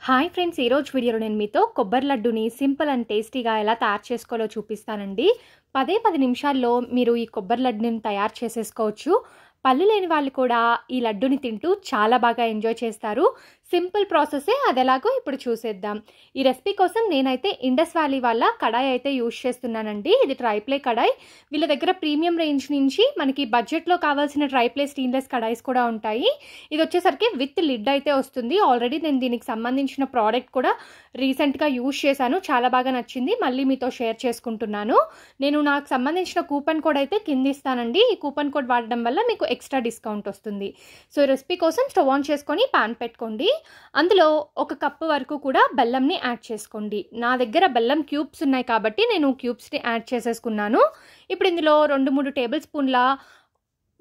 Hi friends, ఈరోజు వీడియోలో నేను మీతో కొబ్బరి లడ్డుని సింపుల్ అండ్ టేస్టీగా ఎలా తయారు చేసుకోవాలో చూపిస్తానండి. 10 నిమిషాల్లో మీరు ఈ కొబ్బరి లడ్డుని తయారు చేసేసుకోవచ్చు. పళ్ళు లేని వాళ్ళు కూడా ఈ లడ్డుని తింటూ చాలా బాగా ఎంజాయ్ చేస్తారు. సింపుల్ ప్రాసెసే, అది ఎలాగో ఇప్పుడు చూసేద్దాం. ఈ రెసిపీ కోసం నేనైతే ఇండస్ వ్యాలీ వాళ్ళ కడాయి అయితే యూజ్ చేస్తున్నానండి. ఇది ట్రైప్లే కడాయి. వీళ్ళ దగ్గర ప్రీమియం రేంజ్ నుంచి మనకి బడ్జెట్లో కావాల్సిన ట్రైప్లే స్టెయిన్లెస్ కడాయిస్ కూడా ఉంటాయి. ఇది వచ్చేసరికి విత్ లిడ్ అయితే వస్తుంది. ఆల్రెడీ నేను దీనికి సంబంధించిన ప్రోడక్ట్ కూడా రీసెంట్గా యూజ్ చేశాను. చాలా బాగా నచ్చింది. మళ్ళీ మీతో షేర్ చేసుకుంటున్నాను. నేను నాకు సంబంధించిన కూపన్ కోడ్ అయితే కింద ఇస్తానండి. ఈ కూపన్ కోడ్ వాడడం వల్ల మీకు ఎక్స్ట్రా డిస్కౌంట్ వస్తుంది. సో రెసిపీ కోసం స్టవ్ ఆన్ చేసుకొని పాన్ పెట్టుకోండి. అందులో 1 కప్పు వరకు కూడా బెల్లంని యాడ్ చేసుకోండి. నా దగ్గర బెల్లం క్యూబ్స్ ఉన్నాయి కాబట్టి నేను క్యూబ్స్ని యాడ్ చేసేసుకున్నాను. ఇప్పుడు ఇందులో 2-3 టేబుల్ స్పూన్ల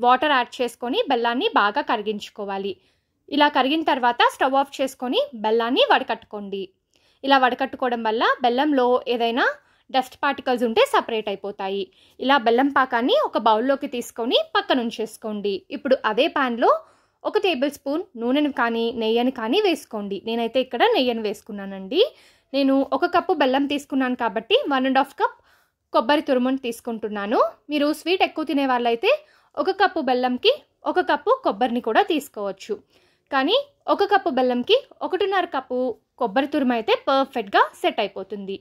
వాటర్ యాడ్ చేసుకొని బెల్లాన్ని బాగా కరిగించుకోవాలి. ఇలా కరిగిన తర్వాత స్టవ్ ఆఫ్ చేసుకొని బెల్లాన్ని వడకట్టుకోండి. ఇలా వడకట్టుకోవడం వల్ల బెల్లంలో ఏదైనా డస్ట్ పార్టికల్స్ ఉంటే సపరేట్ అయిపోతాయి. ఇలా బెల్లం పాకాన్ని ఒక బౌల్లోకి తీసుకొని పక్కన ఉంచేసుకోండి. ఇప్పుడు అదే ప్యాన్లో 1 టేబుల్ స్పూన్ నూనెను కానీ నెయ్యిని కానీ వేసుకోండి. నేనైతే ఇక్కడ నెయ్యిని వేసుకున్నానండి. నేను 1 కప్పు బెల్లం తీసుకున్నాను కాబట్టి 1.5 కప్ కొబ్బరి తురుమును తీసుకుంటున్నాను. మీరు స్వీట్ ఎక్కువ తినే వాళ్ళైతే 1 కప్పు బెల్లంకి 1 కప్పు కొబ్బరిని కూడా తీసుకోవచ్చు. కానీ 1 కప్పు బెల్లంకి 1.5 కప్పు కొబ్బరి తురుము అయితే పర్ఫెక్ట్గా సెట్ అయిపోతుంది.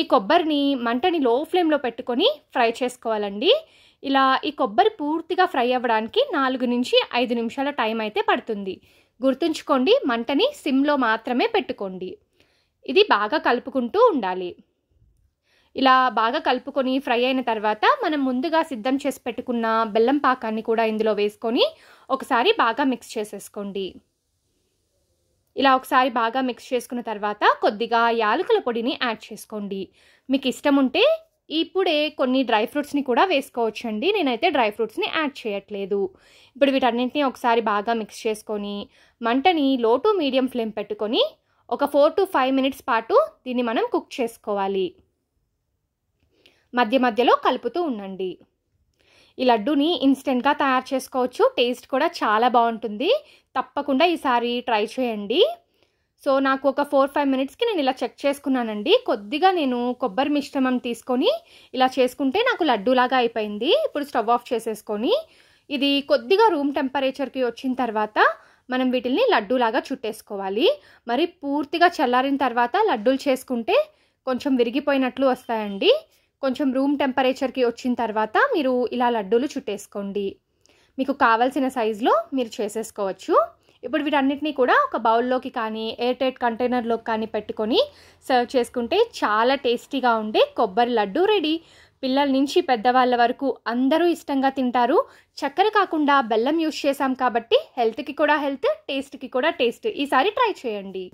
ఈ కొబ్బరిని మంటని లో ఫ్లేమ్లో పెట్టుకొని ఫ్రై చేసుకోవాలండి. ఇలా ఈ కొబ్బరి పూర్తిగా ఫ్రై అవ్వడానికి 4 నుంచి 5 నిమిషాల టైం అయితే పడుతుంది. గుర్తుంచుకోండి, మంటని సిమ్లో మాత్రమే పెట్టుకోండి. ఇది బాగా కలుపుకుంటూ ఉండాలి. ఇలా బాగా కలుపుకొని ఫ్రై అయిన తర్వాత మనం ముందుగా సిద్ధం చేసి పెట్టుకున్న బెల్లం పాకాన్ని కూడా ఇందులో వేసుకొని ఒకసారి బాగా మిక్స్ చేసేసుకోండి. ఇలా ఒకసారి బాగా మిక్స్ చేసుకున్న తర్వాత కొద్దిగా యాలకుల పొడిని యాడ్ చేసుకోండి. మీకు ఇష్టం ఉంటే ఇప్పుడే కొన్ని డ్రై ఫ్రూట్స్ని కూడా వేసుకోవచ్చండి. నేనైతే డ్రై ఫ్రూట్స్ని యాడ్ చేయట్లేదు. ఇప్పుడు వీటన్నింటినీ ఒకసారి బాగా మిక్స్ చేసుకొని మంటని లో టు మీడియం ఫ్లేమ్ పెట్టుకొని ఒక 4 to 5 మినిట్స్ పాటు దీన్ని మనం కుక్ చేసుకోవాలి. మధ్య మధ్యలో కలుపుతూ ఉండండి. ఈ లడ్డూని ఇన్స్టెంట్గా తయారు చేసుకోవచ్చు. టేస్ట్ కూడా చాలా బాగుంటుంది. తప్పకుండా ఈసారి ట్రై చేయండి. సో నాకు ఒక 4-5 మినిట్స్కి నేను ఇలా చెక్ చేసుకున్నానండి. కొద్దిగా నేను కొబ్బరి మిశ్రమం తీసుకొని ఇలా చేసుకుంటే నాకు లడ్డూలాగా అయిపోయింది. ఇప్పుడు స్టవ్ ఆఫ్ చేసేసుకొని ఇది కొద్దిగా రూమ్ టెంపరేచర్కి వచ్చిన తర్వాత మనం వీటిని లడ్డూలాగా చుట్టేసుకోవాలి. మరి పూర్తిగా చల్లారిన తర్వాత లడ్డూలు చేసుకుంటే కొంచెం విరిగిపోయినట్లు వస్తాయండి. కొంచెం రూమ్ టెంపరేచర్కి వచ్చిన తర్వాత మీరు ఇలా లడ్డూలు చుట్టేసుకోండి. మీకు కావాల్సిన సైజులో మీరు చేసేసుకోవచ్చు. ఇప్పుడు వీటన్నిటినీ కూడా ఒక బౌల్లోకి కానీ ఎయిర్ టైట్ కంటైనర్లోకి కానీ పెట్టుకొని సర్వ్ చేసుకుంటే చాలా టేస్టీగా ఉండే కొబ్బరి లడ్డు రెడీ. పిల్లల నుంచి పెద్దవాళ్ళ వరకు అందరూ ఇష్టంగా తింటారు. చక్కెర కాకుండా బెల్లం యూజ్ చేసాం కాబట్టి హెల్త్కి కూడా హెల్త్, టేస్ట్కి కూడా టేస్ట్. ఈసారి ట్రై చేయండి.